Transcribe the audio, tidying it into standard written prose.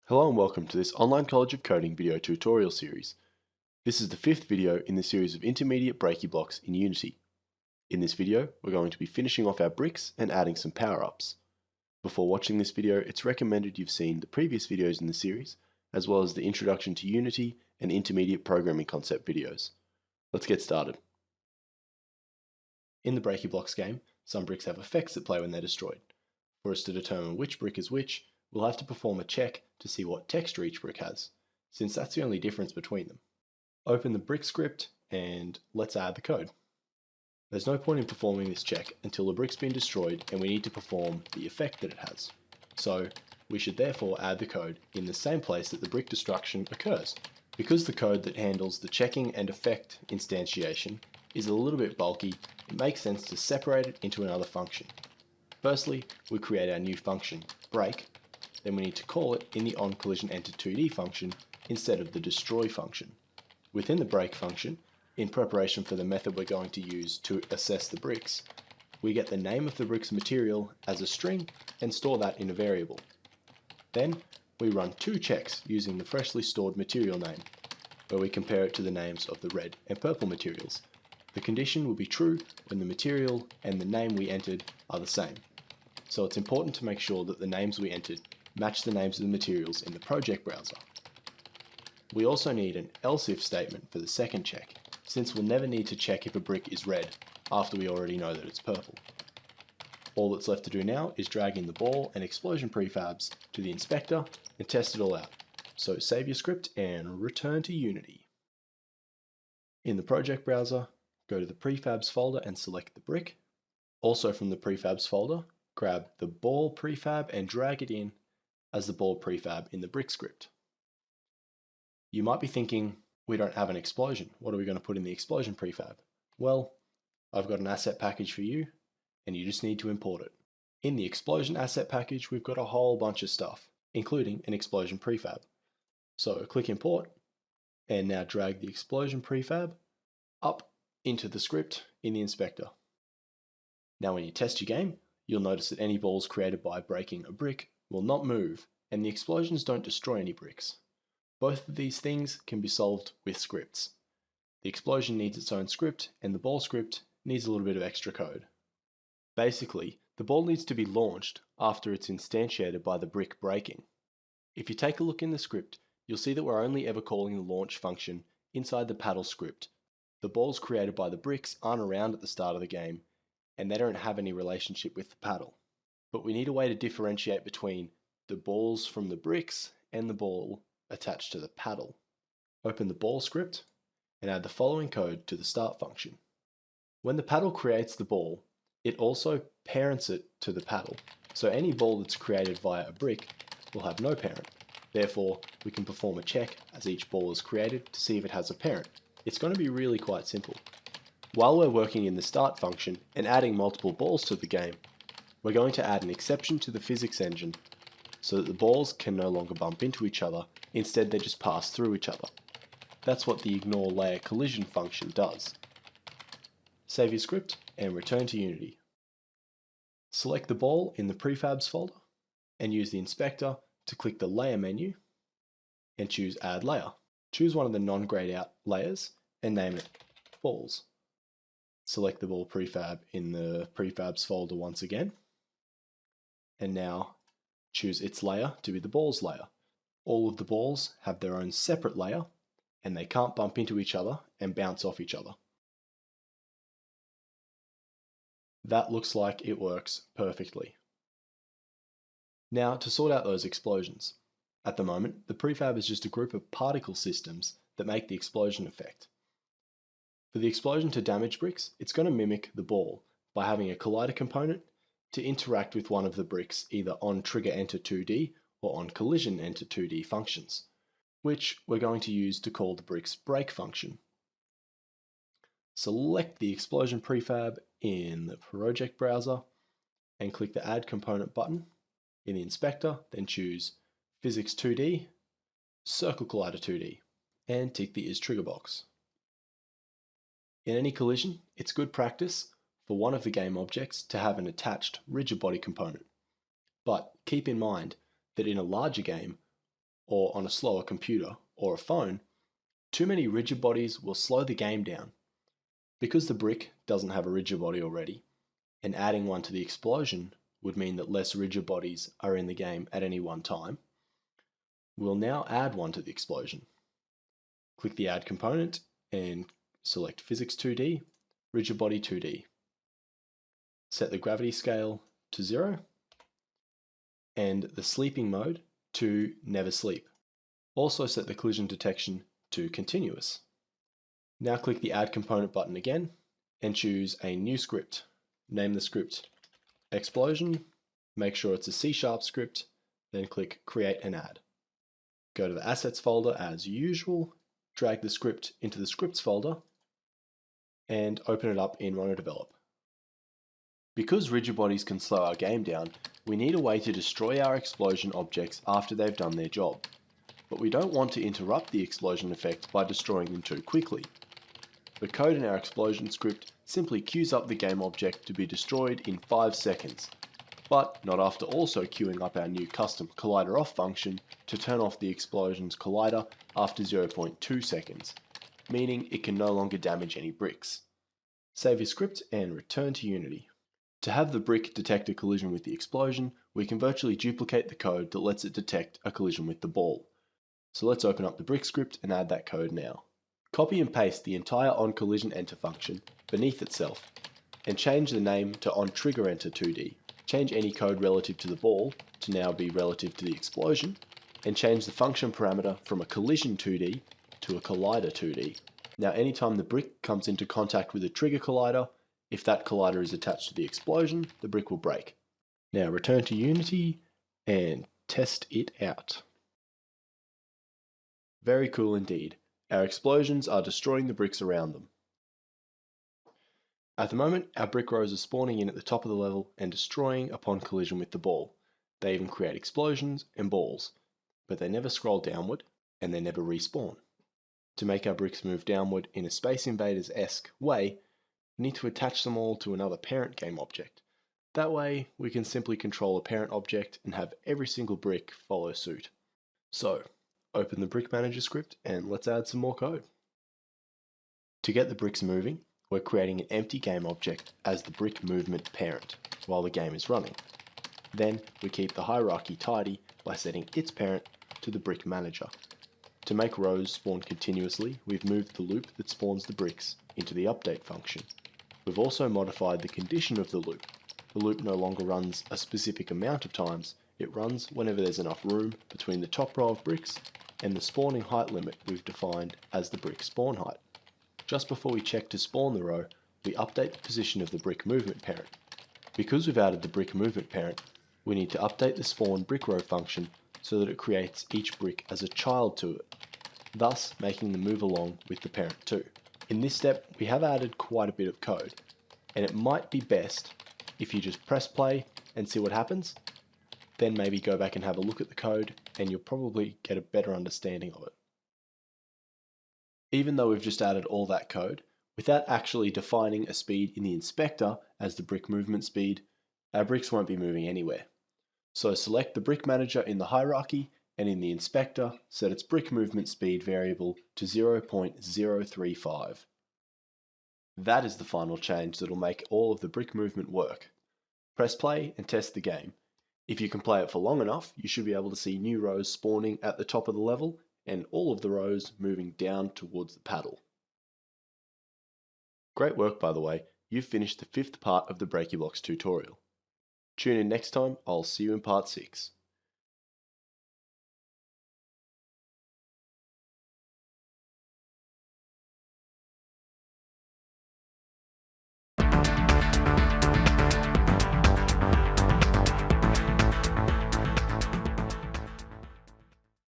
Hello and welcome to this Online College of Coding video tutorial series. This is the fifth video in the series of intermediate breaky blocks in Unity. In this video, we're going to be finishing off our bricks and adding some power-ups. Before watching this video, it's recommended you've seen the previous videos in the series, as well as the Introduction to Unity and Intermediate Programming Concept videos. Let's get started. In the breaky blocks game, some bricks have effects that play when they're destroyed. For us to determine which brick is which, we'll have to perform a check to see what texture each brick has, since that's the only difference between them. Open the brick script and let's add the code. There's no point in performing this check until the brick's been destroyed and we need to perform the effect that it has. So we should therefore add the code in the same place that the brick destruction occurs. Because the code that handles the checking and effect instantiation is a little bit bulky, it makes sense to separate it into another function. Firstly, we create our new function, break. Then we need to call it in the onCollisionEnterToD function instead of the destroy function. Within the break function, in preparation for the method we're going to use to assess the bricks, we get the name of the brick's material as a string and store that in a variable. Then we run two checks using the freshly stored material name, where we compare it to the names of the red and purple materials. The condition will be true when the material and the name we entered are the same. So it's important to make sure that the names we entered match the names of the materials in the project browser. We also need an else if statement for the second check, since we'll never need to check if a brick is red after we already know that it's purple. All that's left to do now is drag in the ball and explosion prefabs to the inspector and test it all out. So save your script and return to Unity. In the project browser, go to the prefabs folder and select the brick. Also from the prefabs folder, grab the ball prefab and drag it in as the ball prefab in the brick script. You might be thinking, we don't have an explosion. What are we going to put in the explosion prefab? Well, I've got an asset package for you, and you just need to import it. In the explosion asset package, we've got a whole bunch of stuff, including an explosion prefab. So click import, and now drag the explosion prefab up into the script in the inspector. Now when you test your game, you'll notice that any balls created by breaking a brick will not move, and the explosions don't destroy any bricks. Both of these things can be solved with scripts. The explosion needs its own script, and the ball script needs a little bit of extra code. Basically, the ball needs to be launched after it's instantiated by the brick breaking. If you take a look in the script, you'll see that we're only ever calling the launch function inside the paddle script. The balls created by the bricks aren't around at the start of the game, and they don't have any relationship with the paddle. But we need a way to differentiate between the balls from the bricks and the ball attached to the paddle. Open the ball script and add the following code to the start function. When the paddle creates the ball, it also parents it to the paddle. So any ball that's created via a brick will have no parent. Therefore, we can perform a check as each ball is created to see if it has a parent. It's going to be really quite simple. While we're working in the start function and adding multiple balls to the game, we're going to add an exception to the physics engine so that the balls can no longer bump into each other, instead they just pass through each other. That's what the ignore layer collision function does. Save your script and return to Unity. Select the ball in the prefabs folder and use the inspector to click the layer menu and choose add layer. Choose one of the non-grayed out layers and name it balls. Select the ball prefab in the prefabs folder once again, and now choose its layer to be the balls layer. All of the balls have their own separate layer, and they can't bump into each other and bounce off each other. That looks like it works perfectly. Now to sort out those explosions. At the moment, the prefab is just a group of particle systems that make the explosion effect. For the explosion to damage bricks, it's going to mimic the ball by having a collider component to interact with one of the bricks either on trigger_enter_2D or on collision_enter_2D functions, which we're going to use to call the brick's break function. Select the explosion prefab in the project browser and click the Add Component button. In the inspector, then choose Physics 2D, Circle Collider 2D, and tick the Is Trigger box. In any collision, it's good practice for one of the game objects to have an attached rigid body component. But keep in mind that in a larger game, or on a slower computer or a phone, too many rigid bodies will slow the game down. Because the brick doesn't have a rigid body already, and adding one to the explosion would mean that less rigid bodies are in the game at any one time, we'll now add one to the explosion. Click the Add component and select Physics 2D, Rigid Body 2D. Set the gravity scale to 0 and the sleeping mode to Never Sleep. Also set the collision detection to Continuous. Now click the Add Component button again and choose a new script. Name the script Explosion, make sure it's a C# script, then click Create and Add. Go to the Assets folder as usual, drag the script into the Scripts folder, and open it up in Run or Develop. Because rigid bodies can slow our game down, we need a way to destroy our explosion objects after they've done their job. But we don't want to interrupt the explosion effect by destroying them too quickly. The code in our explosion script simply queues up the game object to be destroyed in 5 seconds, but not after also queuing up our new custom collider off function to turn off the explosion's collider after 0.2 seconds, meaning it can no longer damage any bricks. Save your script and return to Unity. To have the brick detect a collision with the explosion, we can virtually duplicate the code that lets it detect a collision with the ball. So let's open up the brick script and add that code now. Copy and paste the entire onCollisionEnter function beneath itself, and change the name to onTriggerEnter2D. Change any code relative to the ball to now be relative to the explosion, and change the function parameter from a collision 2D to a collider 2D. Now anytime the brick comes into contact with a trigger collider, if that collider is attached to the explosion, the brick will break. Now return to Unity and test it out. Very cool indeed. Our explosions are destroying the bricks around them. At the moment, our brick rows are spawning in at the top of the level and destroying upon collision with the ball. They even create explosions and balls, but they never scroll downward and they never respawn. To make our bricks move downward in a Space Invaders-esque way, we need to attach them all to another parent game object. That way, we can simply control a parent object and have every single brick follow suit. So, open the Brick Manager script and let's add some more code. To get the bricks moving, we're creating an empty game object as the brick movement parent while the game is running. Then we keep the hierarchy tidy by setting its parent to the Brick Manager. To make rows spawn continuously, we've moved the loop that spawns the bricks into the update function. We've also modified the condition of the loop. The loop no longer runs a specific amount of times, it runs whenever there's enough room between the top row of bricks and the spawning height limit we've defined as the brick spawn height. Just before we check to spawn the row, we update the position of the brick movement parent. Because we've added the brick movement parent, we need to update the spawn brick row function so that it creates each brick as a child to it, thus making them move along with the parent too. In this step, we have added quite a bit of code, and it might be best if you just press play and see what happens, then maybe go back and have a look at the code and you'll probably get a better understanding of it. Even though we've just added all that code, without actually defining a speed in the inspector as the brick movement speed, our bricks won't be moving anywhere. So select the Brick Manager in the hierarchy and in the inspector set its brick movement speed variable to 0.035. That is the final change that will make all of the brick movement work. Press play and test the game. If you can play it for long enough, you should be able to see new rows spawning at the top of the level and all of the rows moving down towards the paddle. Great work, by the way. You've finished the 5th part of the Breaky tutorial. Tune in next time, I'll see you in part 6.